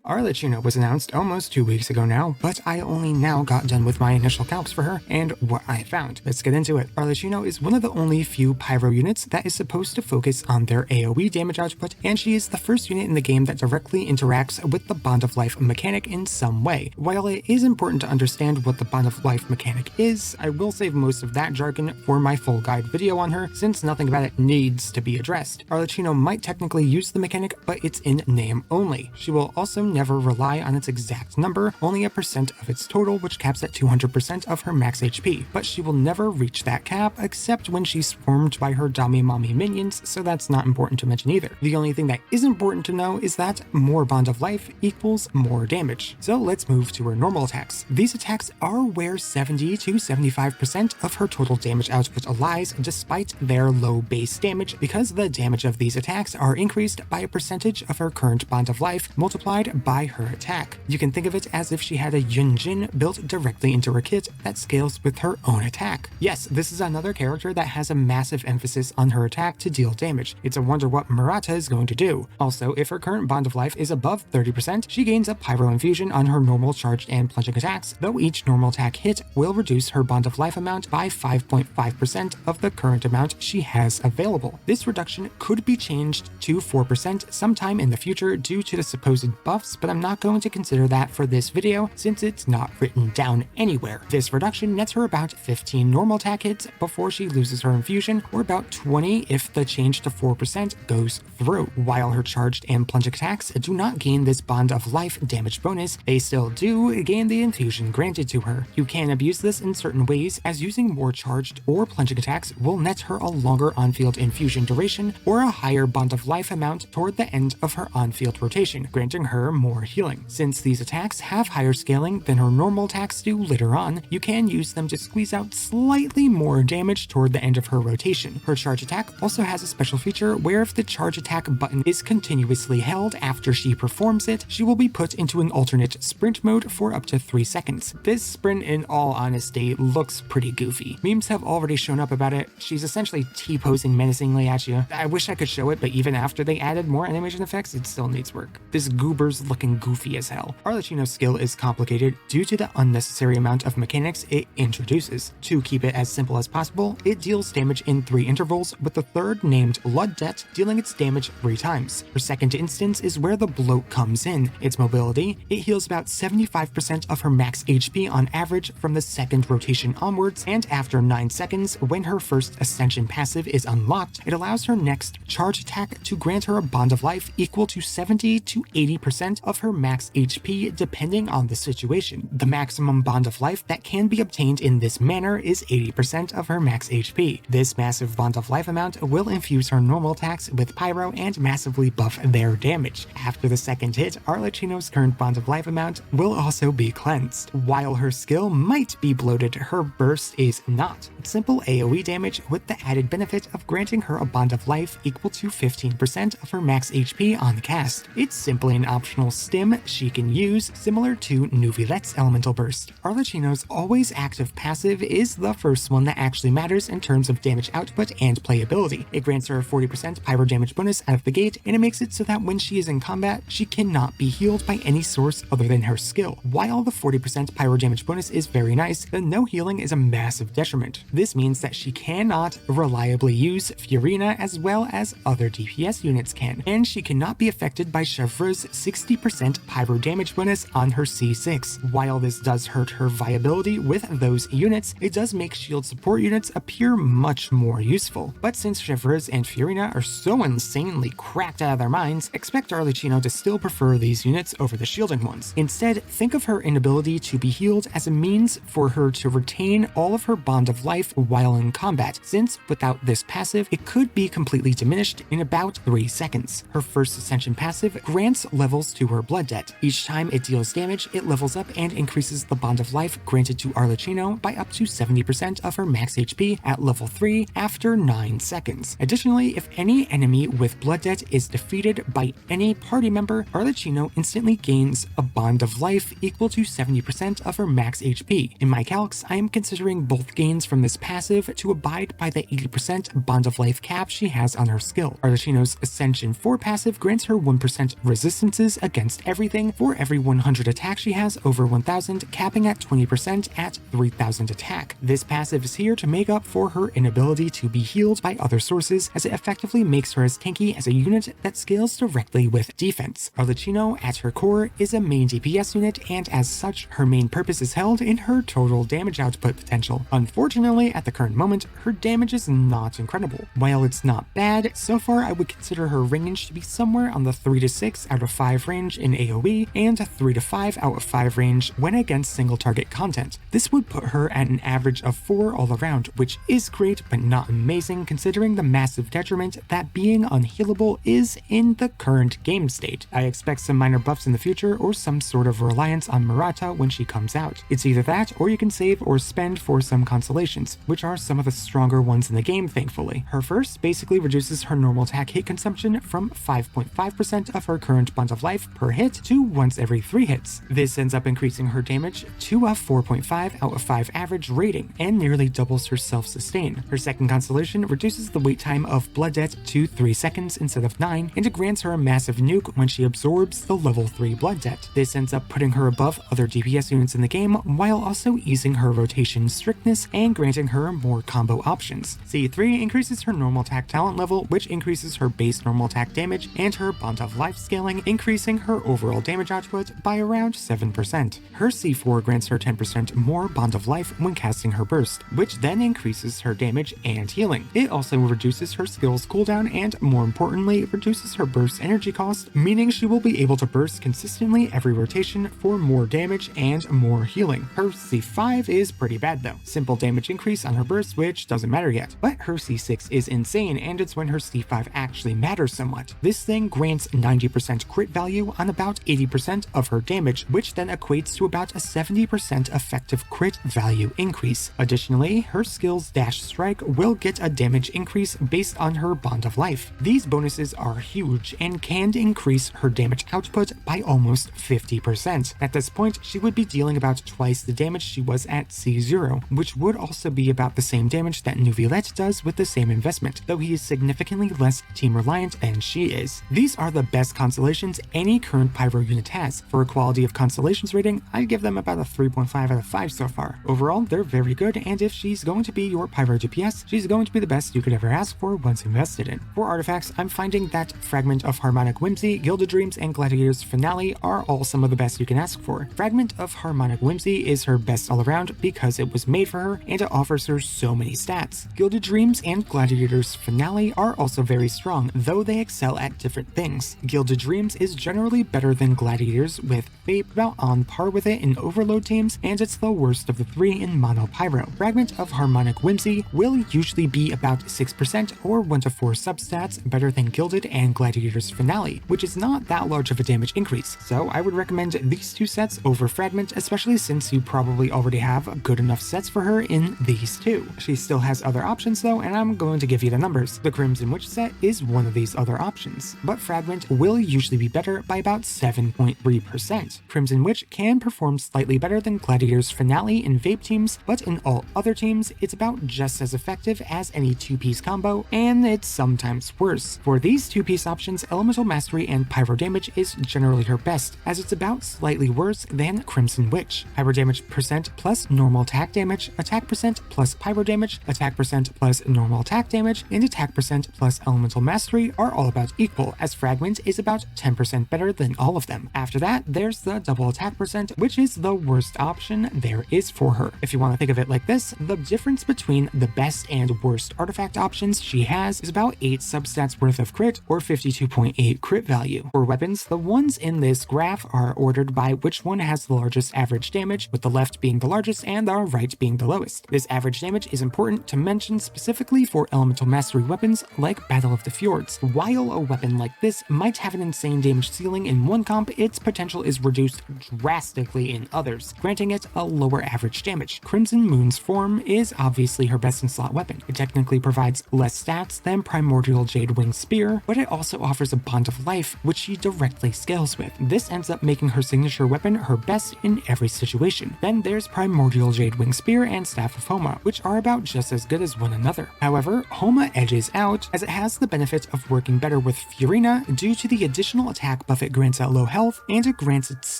Arlecchino was announced almost 2 weeks ago now, but I only now got done with my initial calcs for her and what I found. Let's get into it. Arlecchino is one of the only few pyro units that is supposed to focus on their AoE damage output, and she is the first unit in the game that directly interacts with the Bond of Life mechanic in some way. While it is important to understand what the Bond of Life mechanic is, I will save most of that jargon for my full guide video on her, since nothing about it needs to be addressed. Arlecchino might technically use the mechanic, but it's in name only. She will also never rely on its exact number, only a percent of its total, which caps at 200% of her max HP, but she will never reach that cap except when she's swarmed by her Dami Mami minions, so that's not important to mention either. The only thing that is important to know is that more Bond of Life equals more damage. So let's move to her normal attacks. These attacks are where 70 to 75% of her total damage output lies, despite their low base damage, because the damage of these attacks are increased by a percentage of her current Bond of Life multiplied by her attack. You can think of it as if she had a GENSHIN built directly into her kit that scales with her own attack. Yes, this is another character that has a massive emphasis on her attack to deal damage. It's a wonder what Murata is going to do. Also, if her current Bond of Life is above 30%, she gains a Pyro Infusion on her normal charged and plunging attacks, though each normal attack hit will reduce her Bond of Life amount by 5.5% of the current amount she has available. This reduction could be changed to 4% sometime in the future due to the supposed buffs, but I'm not going to consider that for this video since it's not written down anywhere. This reduction nets her about 15 normal attack hits before she loses her infusion, or about 20 if the change to 4% goes through. While her charged and plunging attacks do not gain this Bond of Life damage bonus, they still do gain the infusion granted to her. You can abuse this in certain ways, as using more charged or plunging attacks will net her a longer on-field infusion duration or a higher Bond of Life amount toward the end of her on-field rotation, granting her more healing. Since these attacks have higher scaling than her normal attacks do later on, you can use them to squeeze out slightly more damage toward the end of her rotation. Her charge attack also has a special feature where if the charge attack button is continuously held after she performs it, she will be put into an alternate sprint mode for up to 3 seconds. This sprint, in all honesty, looks pretty goofy. Memes have already shown up about it. She's essentially T-posing menacingly at you. I wish I could show it, but even after they added more animation effects, it still needs work. This goober's looking goofy as hell. Arlecchino's skill is complicated due to the unnecessary amount of mechanics it introduces. To keep it as simple as possible, it deals damage in 3 intervals, with the third named Blood Debt dealing its damage 3 times. Her second instance is where the bloat comes in. Its mobility, it heals about 75% of her max HP on average from the second rotation onwards, and after 9 seconds, when her first Ascension passive is unlocked, it allows her next charge attack to grant her a Bond of Life equal to 70 to 80% of her max HP depending on the situation. The maximum Bond of Life that can be obtained in this manner is 80% of her max HP. This massive Bond of Life amount will infuse her normal attacks with Pyro and massively buff their damage. After the second hit, Arlecchino's current Bond of Life amount will also be cleansed. While her skill might be bloated, her burst is not. It's simple AoE damage with the added benefit of granting her a Bond of Life equal to 15% of her max HP on the cast. It's simply an optional stim she can use, similar to Nuvilet's Elemental Burst. Arlecchino's always active passive is the first one that actually matters in terms of damage output and playability. It grants her a 40% pyro damage bonus out of the gate, and it makes it so that when she is in combat, she cannot be healed by any source other than her skill. While the 40% pyro damage bonus is very nice, the no healing is a massive detriment. This means that she cannot reliably use Furina as well as other DPS units can, and she cannot be affected by Chevre's 60% pyro damage bonus on her C6. While this does hurt her viability with those units, it does make shield support units appear much more useful. But since Chevre's and Furina are so insanely cracked out of their minds, expect Arlecchino to still prefer these units over the shielding ones. Instead, think of her inability to be healed as a means for her to retain all of her Bond of Life while in combat, since without this passive, it could be completely diminished in about 3 seconds. Her first Ascension passive grants levels to her Blood Debt. Each time it deals damage, it levels up and increases the Bond of Life granted to Arlecchino by up to 70% of her max HP at level 3 after 9 seconds. Additionally, if any enemy with Blood Debt is defeated by any party member, Arlecchino instantly gains a Bond of Life equal to 70% of her max HP. In my calcs, I am considering both gains from this passive to abide by the 80% Bond of Life cap she has on her skill. Arlecchino's Ascension 4 passive grants her 1% resistances against against everything for every 100 attacks she has over 1000, capping at 20% at 3000 attack. This passive is here to make up for her inability to be healed by other sources, as it effectively makes her as tanky as a unit that scales directly with defense. Arlecchino, at her core, is a main DPS unit, and as such, her main purpose is held in her total damage output potential. Unfortunately, at the current moment, her damage is not incredible. While it's not bad, so far I would consider her range to be somewhere on the 3 to 6 out of 5 range in AoE, and 3 to 5 out of 5 range when against single target content. This would put her at an average of 4 all around, which is great but not amazing considering the massive detriment that being unhealable is in the current game state. I expect some minor buffs in the future or some sort of reliance on Murata when she comes out. It's either that or you can save or spend for some Constellations, which are some of the stronger ones in the game thankfully. Her first basically reduces her normal attack hit consumption from 5.5% of her current bond of life per hit to once every 3 hits. This ends up increasing her damage to a 4.5 out of 5 average rating and nearly doubles her self-sustain. Her second Constellation reduces the wait time of Blood Debt to 3 seconds instead of 9, and it grants her a massive nuke when she absorbs the level 3 Blood Debt. This ends up putting her above other DPS units in the game while also easing her rotation strictness and granting her more combo options. C3 increases her normal attack talent level, which increases her base normal attack damage and her bond of life scaling, increasing her overall damage output by around 7%. Her C4 grants her 10% more bond of life when casting her burst, which then increases her damage and healing. It also reduces her skills cooldown and, more importantly, reduces her burst energy cost, meaning she will be able to burst consistently every rotation for more damage and more healing. Her C5 is pretty bad though. Simple damage increase on her burst, which doesn't matter yet. But her C6 is insane, and it's when her C5 actually matters somewhat. This thing grants 90% crit value on about 80% of her damage, which then equates to about a 70% effective crit value increase. Additionally, her skill's Dash Strike will get a damage increase based on her bond of life. These bonuses are huge and can increase her damage output by almost 50%. At this point, she would be dealing about twice the damage she was at C0, which would also be about the same damage that Neuvillette does with the same investment, though he is significantly less team reliant than she is. These are the best Constellations any current Pyro unit has. For a quality of Constellations rating, I'd give them about a 3.5 out of 5 so far. Overall, they're very good, and if she's going to be your Pyro DPS, she's going to be the best you could ever ask for once invested in. For artifacts, I'm finding that Fragment of Harmonic Whimsy, Gilded Dreams, and Gladiator's Finale are all some of the best you can ask for. Fragment of Harmonic Whimsy is her best all around because it was made for her and it offers her so many stats. Gilded Dreams and Gladiator's Finale are also very strong, though they excel at different things. Gilded Dreams is generally better than Gladiators, with Fate about on par with it in Overload teams, and it's the worst of the 3 in Mono Pyro. Fragment of Harmonic Whimsy will usually be about 6% or 1 to 4 substats better than Gilded and Gladiator's Finale, which is not that large of a damage increase, so I would recommend these 2 sets over Fragment, especially since you probably already have good enough sets for her in these 2. She still has other options though, and I'm going to give you the numbers. The Crimson Witch set is one of these other options, but Fragment will usually be better by about 7.3%. Crimson Witch can perform slightly better than Gladiator's Finale in Vape teams, but in all other teams, it's about just as effective as any 2-piece combo, and it's sometimes worse. For these 2-piece options, Elemental Mastery and Pyro damage is generally her best, as it's about slightly worse than Crimson Witch. Pyro damage percent plus normal attack damage, attack percent plus Pyro damage, attack percent plus normal attack damage, and attack percent plus Elemental Mastery are all about equal, as Fragment is about 10% better than all of them. After that, there's the double attack percent, which is the worst option there is for her. If you want to think of it like this, the difference between the best and worst artifact options she has is about 8 substats worth of crit or 52.8 crit value. For weapons, the ones in this graph are ordered by which one has the largest average damage, with the left being the largest and the right being the lowest. This average damage is important to mention specifically for Elemental Mastery weapons like Battle of the Fjords. While a weapon like this might have an insane damage ceiling in one comp, its potential is reduced drastically in others, granting it a lower average damage. Crimson Moon's form is obviously her best in slot weapon. It technically provides less stats than Primordial Jade Wing Spear, but it also offers a bond of life, which she directly scales with. This ends up making her signature weapon her best in every situation. Then there's Primordial Jade Wing Spear and Staff of Homa, which are about just as good as one another. However, Homa edges out as it has the benefit of working better with Furina due to the additional attack buff it it grants at low health, and it grants its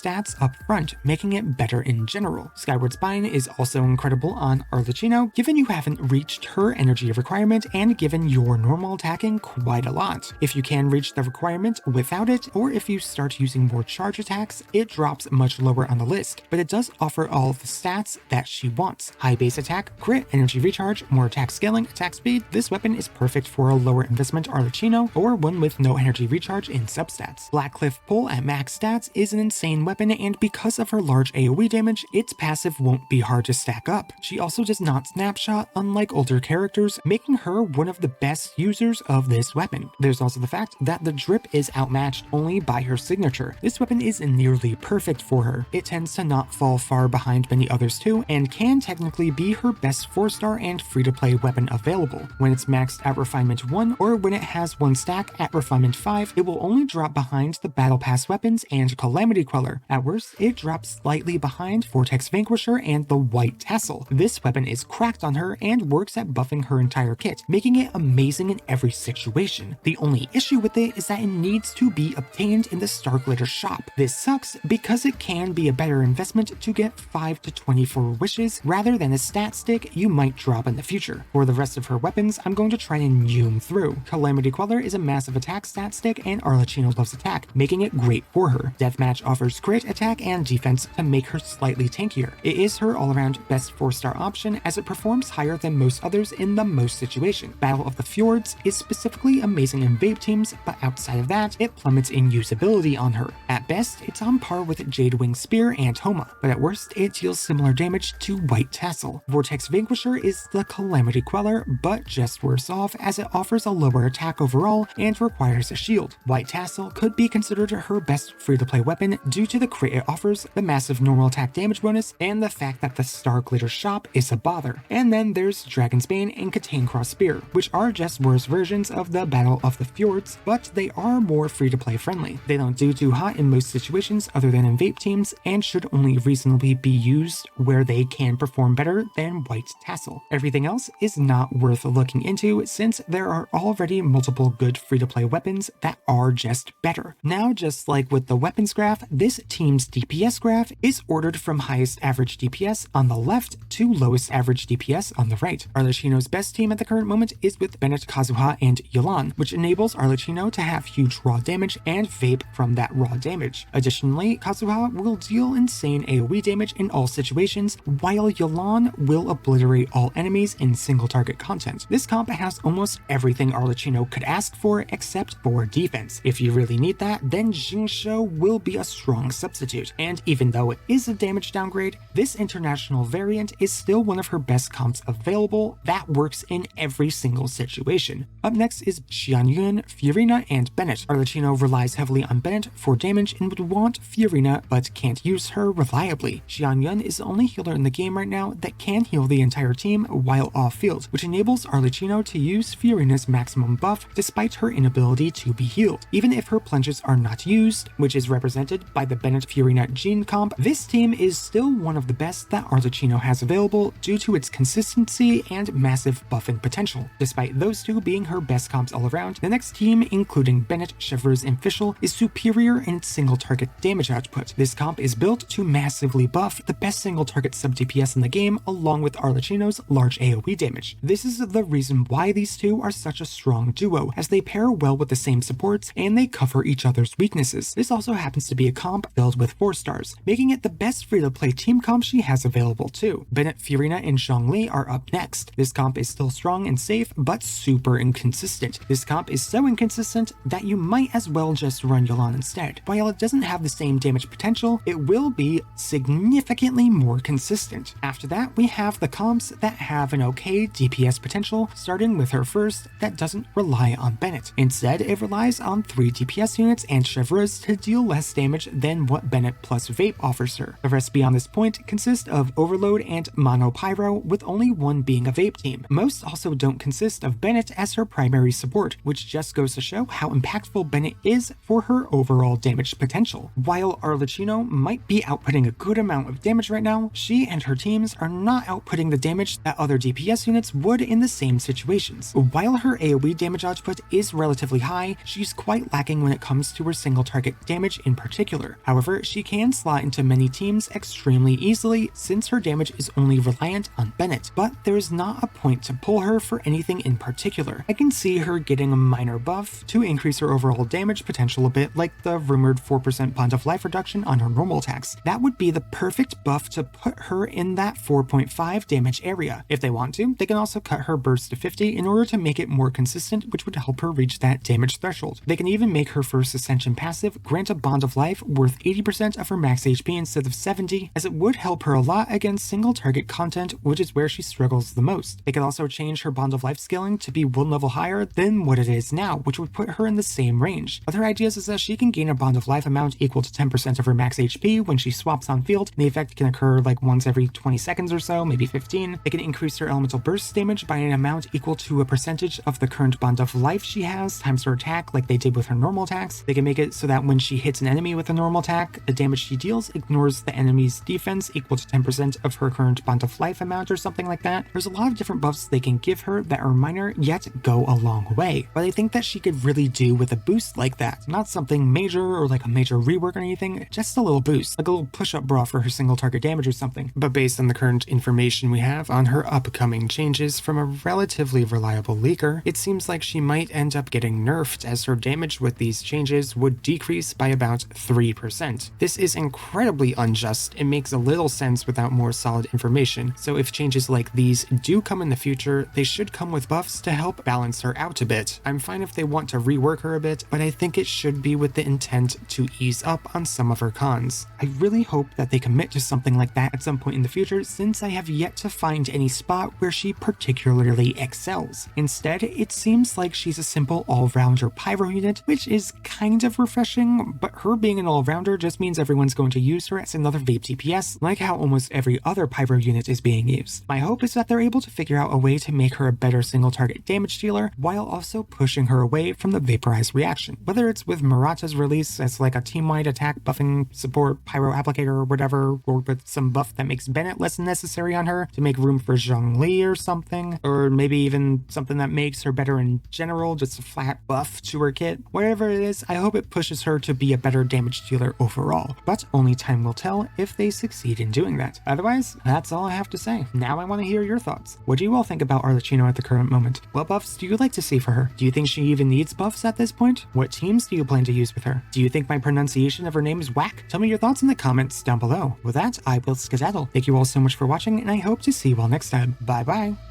stats up front, making it better in general. Skyward Spine is also incredible on Arlecchino, given you haven't reached her energy requirement and given your normal attacking quite a lot. If you can reach the requirement without it, or if you start using more charge attacks, it drops much lower on the list, but it does offer all of the stats that she wants. High base attack, crit, energy recharge, more attack scaling, attack speed. This weapon is perfect for a lower investment Arlecchino or one with no energy recharge in substats. Black Cliff Pull at max stats is an insane weapon, and because of her large AoE damage, its passive won't be hard to stack up. She also does not snapshot, unlike older characters, making her one of the best users of this weapon. There's also the fact that the drip is outmatched only by her signature. This weapon is nearly perfect for her. It tends to not fall far behind many others too, and can technically be her best 4-star and free-to-play weapon available. When it's maxed at Refinement 1, or when it has one stack at Refinement 5, it will only drop behind the Battle Pass weapons and Calamity Queller. At worst, it drops slightly behind Vortex Vanquisher and the White Tassel. This weapon is cracked on her and works at buffing her entire kit, making it amazing in every situation. The only issue with it is that it needs to be obtained in the Starglitter shop. This sucks because it can be a better investment to get 5 to 24 wishes rather than a stat stick you might drop in the future. For the rest of her weapons, I'm going to try and zoom through. Calamity Queller is a massive attack stat stick, and Arlecchino loves attack, making it great for her. Deathmatch offers crit, attack, and defense to make her slightly tankier. It is her all-around best 4-star option as it performs higher than most others in the most situation. Battle of the Fjords is specifically amazing in vape teams, but outside of that, it plummets in usability on her. At best, it's on par with Jadewing Spear and Homa, but at worst, it deals similar damage to White Tassel. Vortex Vanquisher is the Calamity Queller, but just worse off as it offers a lower attack overall and requires a shield. White Tassel could be considered her best free-to-play weapon due to the crit it offers, the massive normal attack damage bonus, and the fact that the Starglitter shop is a bother. And then there's Dragon's Bane and Catane Cross Spear, which are just worse versions of the Battle of the Fjords, but they are more free-to-play friendly. They don't do too hot in most situations other than in vape teams, and should only reasonably be used where they can perform better than White Tassel. Everything else is not worth looking into since there are already multiple good free-to-play weapons that are just better. Now, just like with the weapons graph, this team's DPS graph is ordered from highest average DPS on the left to lowest average DPS on the right. Arlecchino's best team at the current moment is with Bennett, Kazuha, and Yelan, which enables Arlecchino to have huge raw damage and vape from that raw damage. Additionally, Kazuha will deal insane AoE damage in all situations, while Yelan will obliterate all enemies in single target content. This comp has almost everything Arlecchino could ask for except for defense. If you really need that, then Jinsho will be a strong substitute, and even though it is a damage downgrade, this international variant is still one of her best comps available that works in every single situation. Up next is Xianyun, Fiorina, and Bennett. Arlecchino relies heavily on Bennett for damage and would want Fiorina but can't use her reliably. Xianyun is the only healer in the game right now that can heal the entire team while off field, which enables Arlecchino to use Fiorina's maximum buff despite her inability to be healed. Even if her plunges are not used, which is represented by the Bennett Fiorina Gene comp, this team is still one of the best that Arlecchino has available due to its consistency and massive buffing potential. Despite those two being her best comps all around, the next team, including Bennett, Shivers, and Fischl, is superior in its single target damage output. This comp is built to massively buff the best single target sub DPS in the game along with Arlecchino's large AoE damage. This is the reason why these two are such a strong duo, as they pair well with the same supports and they cover each other's weaknesses. This also happens to be a comp filled with 4-stars, making it the best free-to-play team comp she has available too. Bennett, Fiorina, and Zhongli are up next. This comp is still strong and safe, but super inconsistent. This comp is so inconsistent that you might as well just run Yelan instead. While it doesn't have the same damage potential, it will be significantly more consistent. After that, we have the comps that have an okay DPS potential, starting with her first that doesn't rely on Bennett. Instead, it relies on 3 DPS units and Chevreuse to deal less damage than what Bennett plus Vape offers her. The rest beyond this point consist of Overload and Mono Pyro, with only one being a Vape team. Most also don't consist of Bennett as her primary support, which just goes to show how impactful Bennett is for her overall damage potential. While Arlecchino might be outputting a good amount of damage right now, she and her teams are not outputting the damage that other DPS units would in the same situations. While her AoE damage output is relatively high, she's quite lacking when it comes to her single target damage in particular. However, she can slot into many teams extremely easily since her damage is only reliant on Bennett, but there is not a point to pull her for anything in particular. I can see her getting a minor buff to increase her overall damage potential a bit, like the rumored 4% bond of life reduction on her normal attacks. That would be the perfect buff to put her in that 4.5 damage area. If they want to, they can also cut her burst to 50 in order to make it more consistent, which would help her reach that damage threshold. They can even make her first Ascension passive grant a bond of life worth 80% of her max HP instead of 70, as it would help her a lot against single target content, which is where she struggles the most. They could also change her bond of life scaling to be one level higher than what it is now, which would put her in the same range. Other ideas is that she can gain a bond of life amount equal to 10% of her max HP when she swaps on field, and the effect can occur like once every 20 seconds or so, maybe 15. They can increase her elemental burst damage by an amount equal to a percentage of the current bond of life she has times her attack, like they did with her normal attacks. They can make it so that when she hits an enemy with a normal attack, the damage she deals ignores the enemy's defense equal to 10% of her current bond of life amount or something like that. There's a lot of different buffs they can give her that are minor yet go a long way, but I think that she could really do with a boost like that. Not something major or like a major rework or anything, just a little boost, like a little push-up bra for her single target damage or something. But based on the current information we have on her upcoming changes from a relatively reliable leaker, it seems like she might end up getting nerfed, as her damage with these changes would decrease by about 3%. This is incredibly unjust. It makes a little sense without more solid information, so if changes like these do come in the future, they should come with buffs to help balance her out a bit. I'm fine if they want to rework her a bit, but I think it should be with the intent to ease up on some of her cons. I really hope that they commit to something like that at some point in the future, since I have yet to find any spot where she particularly excels. Instead, it seems like she's a simple all-rounder pyro unit, which is kind of refreshing, but her being an all-rounder just means everyone's going to use her as another vape DPS, like how almost every other pyro unit is being used. My hope is that they're able to figure out a way to make her a better single target damage dealer, while also pushing her away from the vaporize reaction. Whether it's with Murata's release as like a team-wide attack buffing support pyro applicator or whatever, or with some buff that makes Bennett less necessary on her to make room for Zhongli or something, or maybe even something that makes her better in general, just a flat buff to her kit. Whatever it is, I hope it pushes her to be a better damage dealer overall, but only time will tell if they succeed in doing that. Otherwise, that's all I have to say. Now I want to hear your thoughts. What do you all think about Arlecchino at the current moment? What buffs do you like to see for her? Do you think she even needs buffs at this point? What teams do you plan to use with her? Do you think my pronunciation of her name is whack? Tell me your thoughts in the comments down below. With that, I will skedaddle. Thank you all so much for watching, and I hope to see you all next time. Bye bye!